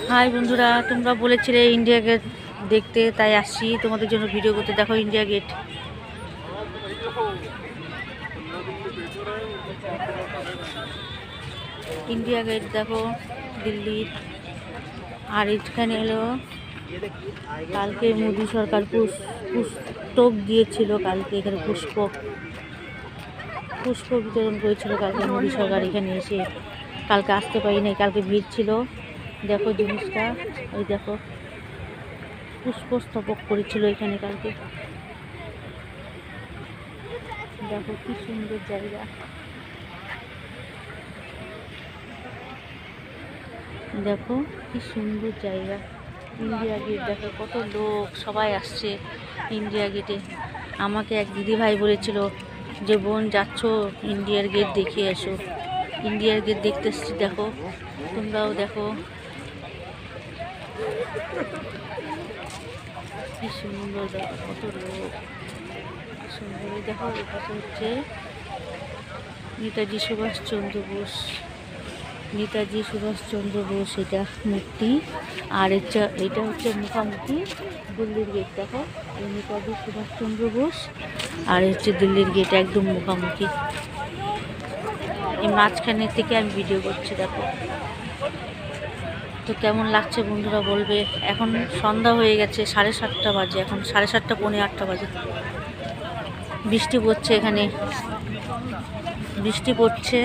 High বন্ধুরা, তোমরা বলেছিলে ইন্ডিয়া গেট দেখতে, তাই আসছি তোমাদের জন্য ভিডিও করতে। দেখো ইন্ডিয়া গেট, ইন্ডিয়া গেট দেখো দিল্লির। আর এখানে এলো কালকে মোদী সরকার পুষ্পক দিয়েছিল, কালকে এখানে পুষ্প বিতরণ করেছিল কালকে মোদী সরকার এখানে এসে। কালকে আসতে পারি নাই, কালকে ভিড় ছিল। দেখো জিনিসটা, ওই দেখো পুষ্পস্তবক করেছিল এখানে কালকে। দেখো কি সুন্দর জায়গা, দেখো কি সুন্দর জায়গা। ইন্ডিয়া গেট দেখো, কত লোক সবাই আসছে ইন্ডিয়া গেটে। আমাকে এক দিদি ভাই বলেছিল যে বোন যাচ্ছ ইন্ডিয়ার গেট দেখে এসো। ইন্ডিয়ার গেট দেখতে এসছি, দেখো তোমরাও দেখো কি সুন্দর জায়গা, কত লোক সুন্দর। দেখো এটা হচ্ছে নেতাজি সুভাষচন্দ্র বোস, নেতাজি সুভাষচন্দ্র বোস এটা মূর্তি। আর এটা হচ্ছে মুখামুখি দিল্লির গেট। দেখো এই নেতাজি সুভাষচন্দ্র বোস আর হচ্ছে দিল্লির গেট একদম মুখামুখি। এই মাঝখানের থেকে আমি ভিডিও করছি, দেখো তো কেমন লাগছে বন্ধুরা বলবে। এখন সন্ধ্যা হয়ে গেছে, 7:30 বাজে, এখন 7:30 পৌনে 8 বাজে। বৃষ্টি পড়ছে, এখানে বৃষ্টি পড়ছে।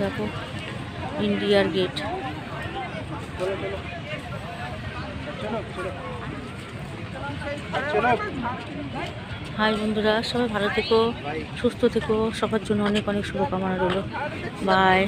দেখো ইন্ডিয়ার গেট। হাই বন্ধুরা, সবাই ভালো থেকো, সুস্থ থেকো, সবার জন্য অনেক অনেক শুভকামনা রইল। বাই।